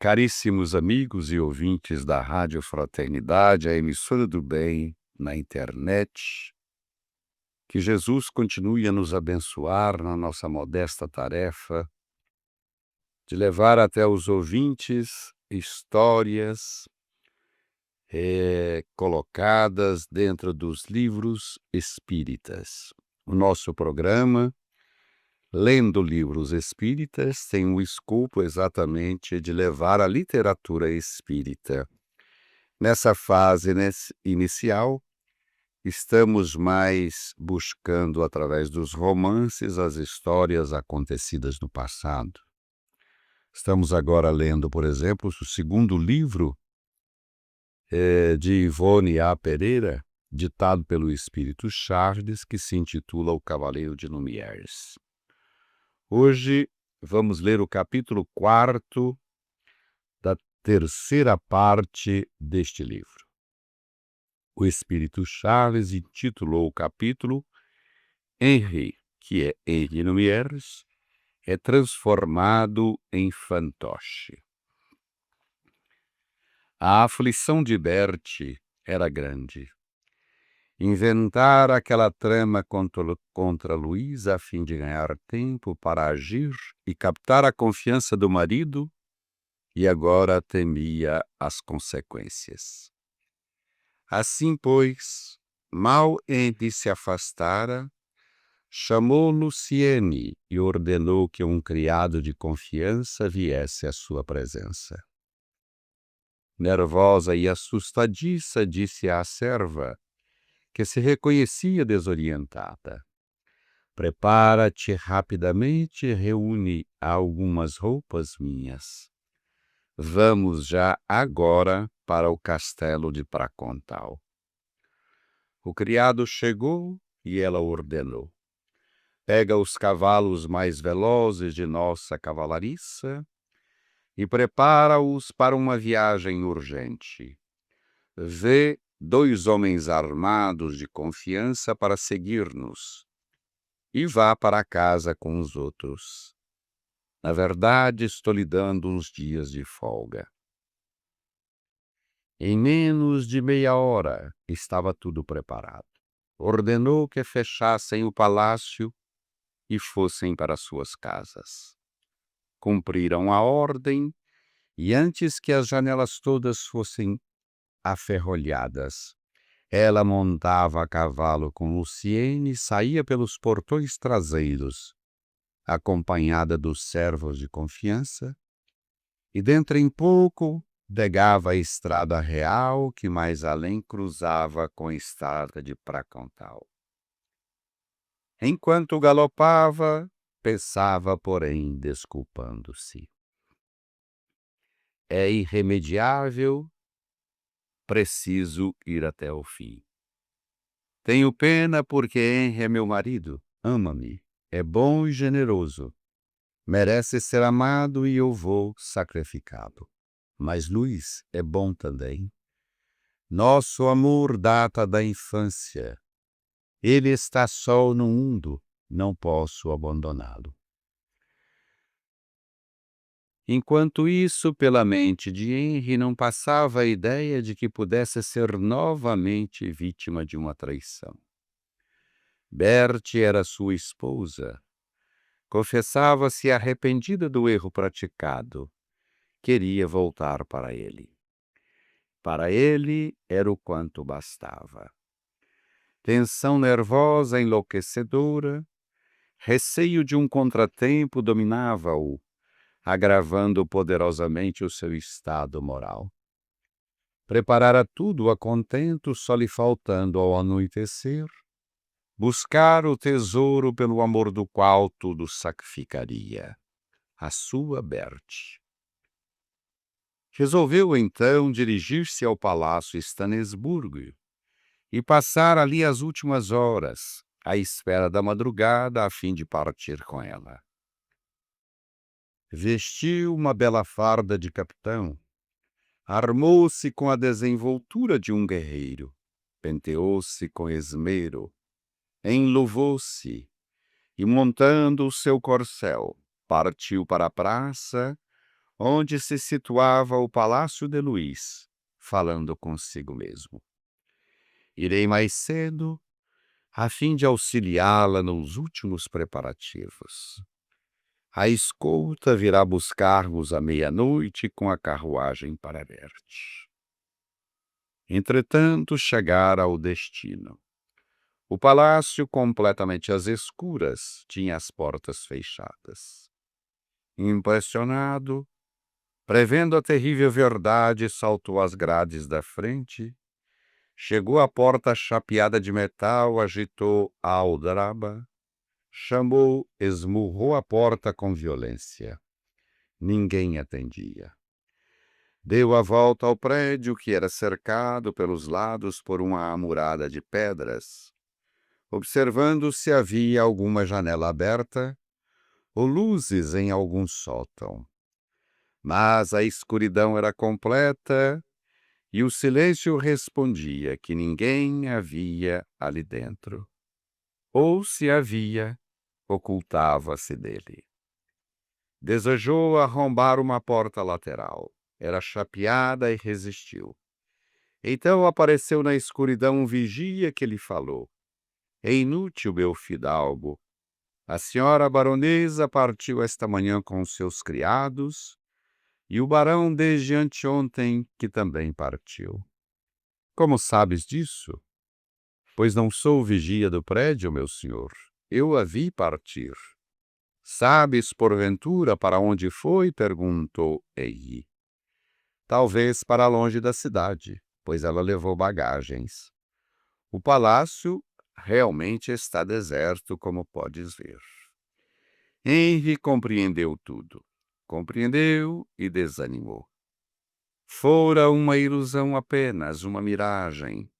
Caríssimos amigos e ouvintes da Rádio Fraternidade, a emissora do bem na internet, que Jesus continue a nos abençoar na nossa modesta tarefa de levar até os ouvintes histórias colocadas dentro dos livros espíritas. O nosso programa, Lendo Livros Espíritas, tem o escopo exatamente de levar a literatura espírita. Nessa fase inicial, estamos mais buscando, através dos romances, as histórias acontecidas no passado. Estamos agora lendo, por exemplo, o segundo livro de Ivone A. Pereira, ditado pelo Espírito Charles, que se intitula O Cavaleiro de Lumieres. Hoje vamos ler o capítulo 4 da terceira parte deste livro. O Espírito Charles intitulou o capítulo Henri, que é Henri Lumieres, é transformado em fantoche. A aflição de Bertie era grande. Inventar aquela trama contra Luísa a fim de ganhar tempo para agir e captar a confiança do marido, e agora temia as consequências. Assim, pois, mal Henri se afastara, chamou Luciene e ordenou que um criado de confiança viesse à sua presença. Nervosa e assustadiça, disse à serva, que se reconhecia desorientada: prepara-te rapidamente e reúne algumas roupas minhas. Vamos já agora para o castelo de Pracontal. O criado chegou e ela ordenou: pega os cavalos mais velozes de nossa cavalariça e prepara-os para uma viagem urgente. Vê 2 homens armados de confiança para seguir-nos e vá para casa com os outros. Na verdade, estou lhe dando uns dias de folga. Em menos de meia hora estava tudo preparado. Ordenou que fechassem o palácio e fossem para suas casas. Cumpriram a ordem e, antes que as janelas todas fossem aferrolhadas, ela montava a cavalo com Luciene e saía pelos portões traseiros, acompanhada dos servos de confiança, e dentro em pouco pegava a estrada real que mais além cruzava com a estrada de Pracontal. Enquanto galopava, pensava, porém, desculpando-se: é irremediável, preciso ir até o fim. Tenho pena porque Henri é meu marido, ama-me, é bom e generoso, merece ser amado e eu vou sacrificá-lo. Mas Luís é bom também. Nosso amor data da infância. Ele está só no mundo, não posso abandoná-lo. Enquanto isso, pela mente de Henri não passava a ideia de que pudesse ser novamente vítima de uma traição. Bertie era sua esposa. Confessava-se arrependida do erro praticado. Queria voltar para ele. Para ele era o quanto bastava. Tensão nervosa enlouquecedora, receio de um contratempo dominava-o, agravando poderosamente o seu estado moral. Preparara tudo a contento, só lhe faltando ao anoitecer buscar o tesouro pelo amor do qual tudo sacrificaria, a sua Bertie. Resolveu então dirigir-se ao Palácio Estanesburgo e passar ali as últimas horas, à espera da madrugada, a fim de partir com ela. Vestiu uma bela farda de capitão, armou-se com a desenvoltura de um guerreiro, penteou-se com esmero, enluvou-se e, montando o seu corcel, partiu para a praça, onde se situava o Palácio de Luís, falando consigo mesmo. Irei mais cedo, a fim de auxiliá-la nos últimos preparativos. A escolta virá buscar-vos à meia-noite com a carruagem para Berti. Entretanto, chegara ao destino. O palácio, completamente às escuras, tinha as portas fechadas. Impressionado, prevendo a terrível verdade, saltou as grades da frente, chegou à porta chapeada de metal, agitou a aldraba, chamou, esmurrou a porta com violência. Ninguém atendia. Deu a volta ao prédio, que era cercado pelos lados por uma amurada de pedras, observando se havia alguma janela aberta ou luzes em algum sótão. Mas a escuridão era completa e o silêncio respondia que ninguém havia ali dentro. Ou se havia, ocultava-se dele. Desejou arrombar uma porta lateral. Era chapeada e resistiu. Então apareceu na escuridão um vigia que lhe falou: "É inútil, meu fidalgo. A senhora baronesa partiu esta manhã com os seus criados, e o barão desde anteontem que também partiu." "Como sabes disso?" "Pois não sou o vigia do prédio, meu senhor. Eu a vi partir." "Sabes, porventura, para onde foi?" perguntou Ei. "Talvez para longe da cidade, pois ela levou bagagens. O palácio realmente está deserto, como podes ver." Henry compreendeu tudo. Compreendeu e desanimou. Fora uma ilusão apenas, uma miragem,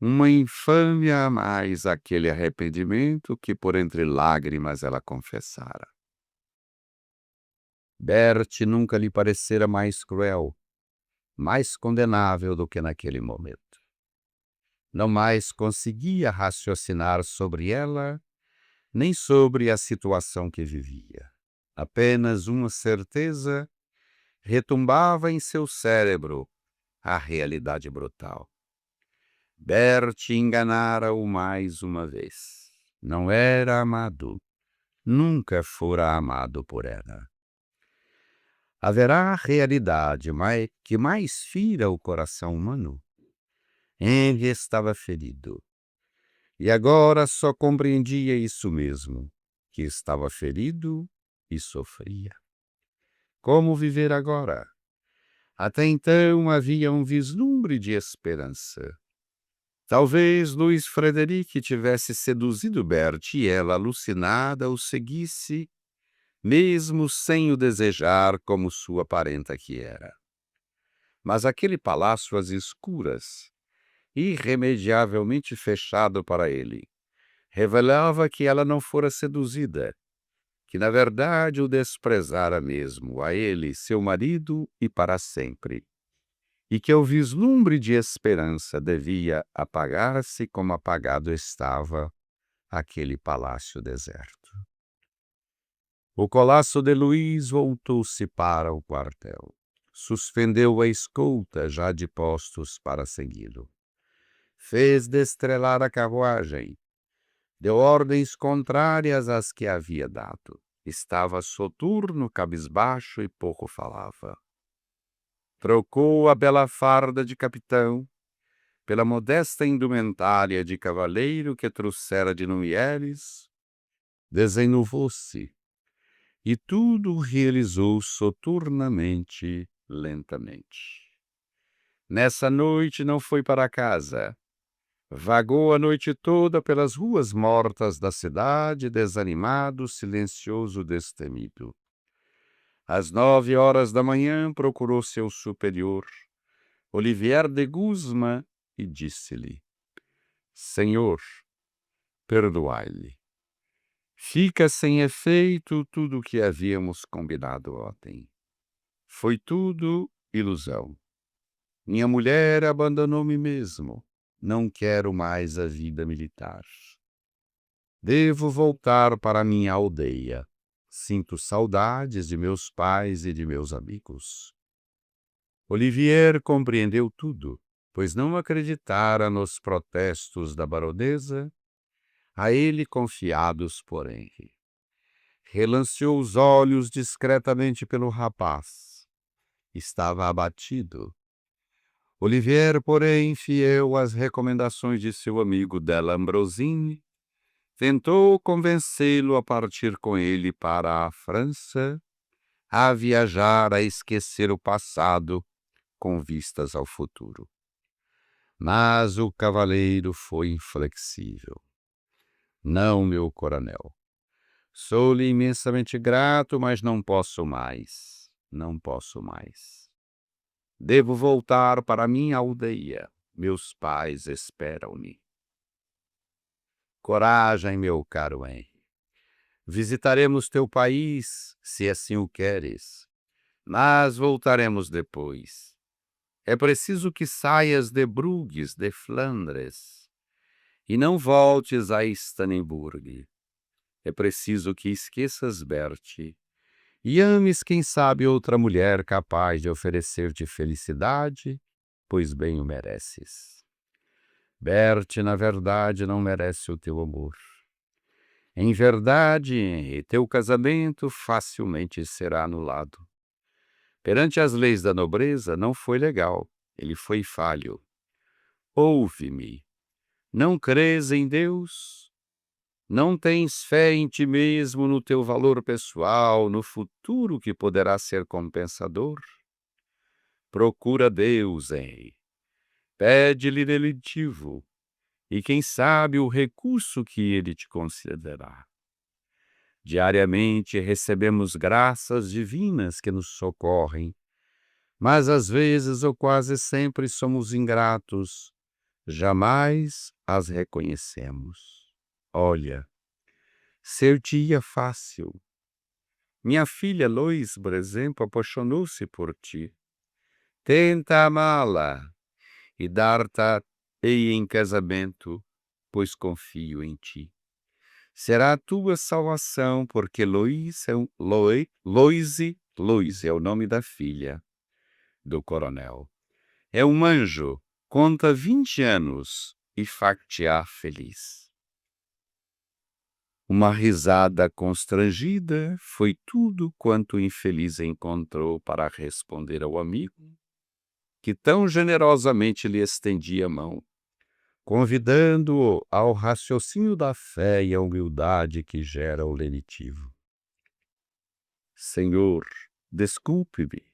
uma infâmia a mais aquele arrependimento que por entre lágrimas ela confessara. Bertie nunca lhe parecera mais cruel, mais condenável do que naquele momento. Não mais conseguia raciocinar sobre ela, nem sobre a situação que vivia. Apenas uma certeza retumbava em seu cérebro: a realidade brutal. Bertie enganara-o mais uma vez. Não era amado. Nunca fora amado por ela. Haverá realidade que mais fira o coração humano? Henry estava ferido. E agora só compreendia isso mesmo, que estava ferido e sofria. Como viver agora? Até então havia um vislumbre de esperança. Talvez Luiz Frederic tivesse seduzido Bertie e ela, alucinada, o seguisse, mesmo sem o desejar como sua parenta que era. Mas aquele palácio às escuras, irremediavelmente fechado para ele, revelava que ela não fora seduzida, que na verdade o desprezara mesmo, a ele, seu marido, e para sempre, e que o vislumbre de esperança devia apagar-se como apagado estava aquele palácio deserto. O Colosso de Luís voltou-se para o quartel. Suspendeu a escolta já de postos para segui-lo. Fez destrelar a carruagem. Deu ordens contrárias às que havia dado. Estava soturno, cabisbaixo e pouco falava. Trocou a bela farda de capitão pela modesta indumentária de cavaleiro que trouxera de Numieres, desenuvou-se, e tudo realizou soturnamente, lentamente. Nessa noite não foi para casa. Vagou a noite toda pelas ruas mortas da cidade, desanimado, silencioso, destemido. Às 9 horas da manhã procurou seu superior, Olivier de Guzman, e disse-lhe: "Senhor, perdoai-lhe. Fica sem efeito tudo o que havíamos combinado ontem. Foi tudo ilusão. Minha mulher abandonou-me mesmo. Não quero mais a vida militar. Devo voltar para minha aldeia. Sinto saudades de meus pais e de meus amigos. Olivier compreendeu tudo, pois não acreditara nos protestos da baronesa, a ele confiados por Henri. Relanceou os olhos discretamente pelo rapaz. Estava abatido. Olivier, porém, fiel às recomendações de seu amigo Della Ambrosini, tentou convencê-lo a partir com ele para a França, a viajar, a esquecer o passado com vistas ao futuro. Mas o cavaleiro foi inflexível. Não, meu coronel. Sou-lhe imensamente grato, mas não posso mais. Não posso mais. Devo voltar para minha aldeia. Meus pais esperam-me. Coragem, meu caro Henri. Visitaremos teu país, se assim o queres, mas voltaremos depois. É preciso que saias de Bruges, de Flandres, e não voltes a Stanenburg. É preciso que esqueças Bertie e ames, quem sabe, outra mulher capaz de oferecer-te felicidade, pois bem o mereces. Bertie, na verdade, não merece o teu amor. Em verdade, Henri, teu casamento facilmente será anulado. Perante as leis da nobreza, não foi legal, ele foi falho. Ouve-me. Não crês em Deus? Não tens fé em ti mesmo, no teu valor pessoal, no futuro que poderá ser compensador? Procura Deus, Henri. Pede-lhe delitivo, e quem sabe o recurso que ele te concederá. Diariamente recebemos graças divinas que nos socorrem, mas às vezes ou quase sempre somos ingratos, jamais as reconhecemos. Olha, ser-te-ia fácil. Minha filha Lois, por exemplo, apaixonou-se por ti. Tenta amá-la e dar-te-ei em casamento, pois confio em ti. Será a tua salvação, porque Loise é o nome da filha do coronel. É um anjo, conta 20 anos e far-te-á feliz. Uma risada constrangida foi tudo quanto o infeliz encontrou para responder ao amigo, que tão generosamente lhe estendia a mão, convidando-o ao raciocínio da fé e à humildade que gera o lenitivo. Senhor, desculpe-me,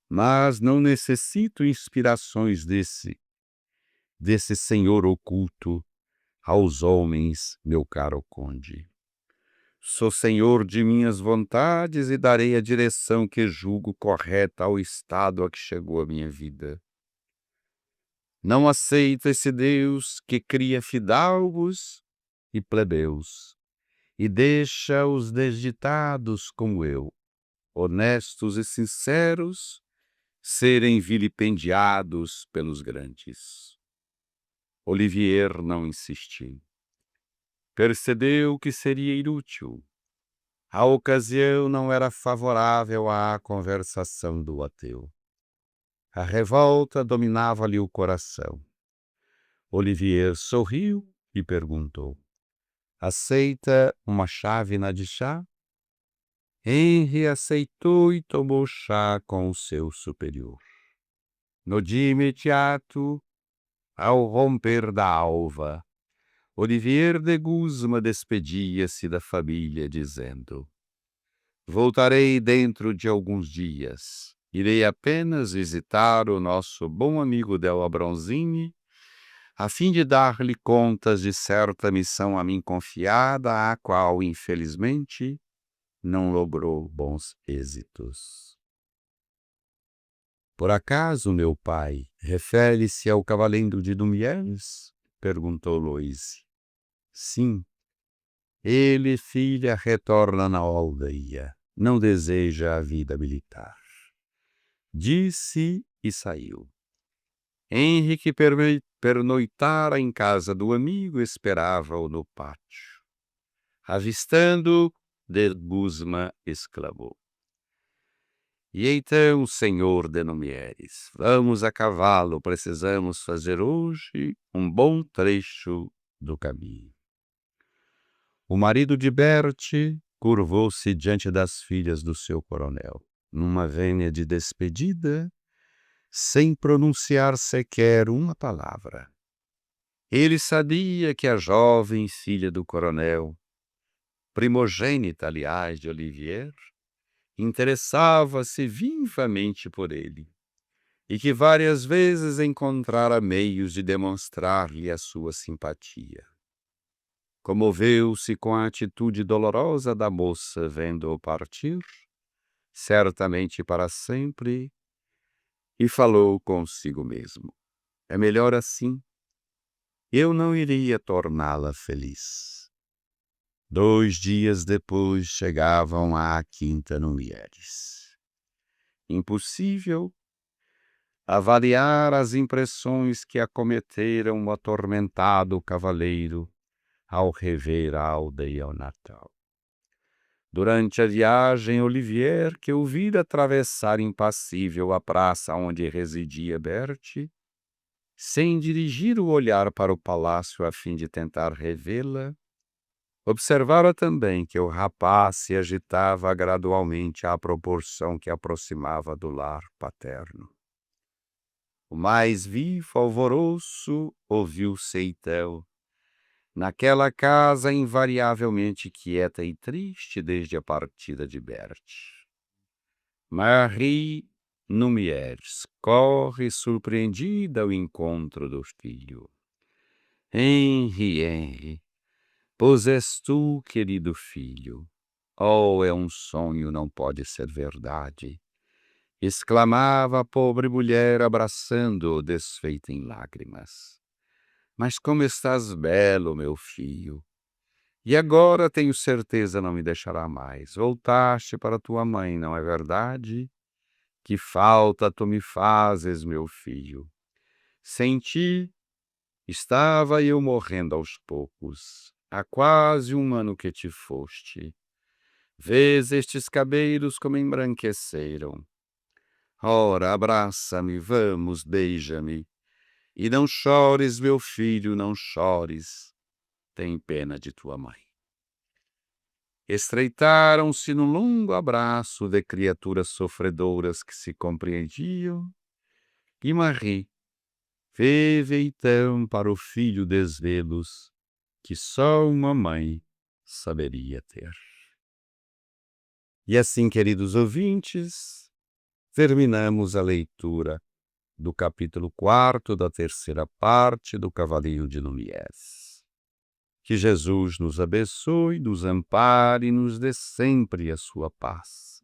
mas não necessito inspirações desse senhor oculto aos homens, meu caro conde. Sou senhor de minhas vontades e darei a direção que julgo correta ao estado a que chegou a minha vida. Não aceito esse Deus que cria fidalgos e plebeus e deixa os desditados como eu, honestos e sinceros, serem vilipendiados pelos grandes. Olivier não insistiu. Percebeu que seria inútil. A ocasião não era favorável à conversação do ateu. A revolta dominava-lhe o coração. Olivier sorriu e perguntou: aceita uma chávena de chá? Henri aceitou e tomou chá com o seu superior. No dia imediato, ao romper da alva, Olivier de Guzman despedia-se da família, dizendo: voltarei dentro de alguns dias. Irei apenas visitar o nosso bom amigo Della Bronzini, a fim de dar-lhe contas de certa missão a mim confiada, a qual, infelizmente, não logrou bons êxitos. Por acaso, meu pai, refere-se ao cavaleiro de Dumieres? Perguntou Loise. Sim. Ele, filha, retorna na aldeia. Não deseja a vida militar. Disse e saiu. Henrique pernoitara em casa do amigo, esperava-o no pátio. Avistando de Gusma exclamou. E então, senhor de Nomieres, vamos a cavalo, precisamos fazer hoje um bom trecho do caminho. O marido de Berti curvou-se diante das filhas do seu coronel, numa vênia de despedida, sem pronunciar sequer uma palavra. Ele sabia que a jovem filha do coronel, primogênita, aliás, de Olivier, interessava-se vivamente por ele, e que várias vezes encontrara meios de demonstrar-lhe a sua simpatia. Comoveu-se com a atitude dolorosa da moça vendo-o partir, certamente para sempre, e falou consigo mesmo: é melhor assim. Eu não iria torná-la feliz. 2 dias depois chegavam à Quinta Nomieres. Impossível avaliar as impressões que acometeram o atormentado cavaleiro ao rever a aldeia natal. Durante a viagem, Olivier, que o vira atravessar impassível a praça onde residia Berti, sem dirigir o olhar para o palácio a fim de tentar revê-la, observara também que o rapaz se agitava gradualmente à proporção que aproximava do lar paterno. O mais vivo alvoroço ouviu-se então, naquela casa invariavelmente quieta e triste desde a partida de Berti. Marie Nomieres corre surpreendida ao encontro do filho. Henri, pois és tu, querido filho. Oh, é um sonho, não pode ser verdade, exclamava a pobre mulher abraçando-o desfeita em lágrimas. Mas como estás belo, meu filho! E agora tenho certeza não me deixará mais. Voltaste para tua mãe, não é verdade? Que falta tu me fazes, meu filho. Sem ti, estava eu morrendo aos poucos. Há quase 1 ano que te foste. Vês estes cabelos como embranqueceram. Ora, abraça-me, vamos, beija-me. E não chores, meu filho, não chores. Tem pena de tua mãe. Estreitaram-se num longo abraço de criaturas sofredoras que se compreendiam, e Marie teve então para o filho desvelos que só uma mãe saberia ter. E assim, queridos ouvintes, terminamos a leitura do capítulo 4 da 3ª parte do Cavaleiro de Nomieres. Que Jesus nos abençoe, nos ampare e nos dê sempre a sua paz.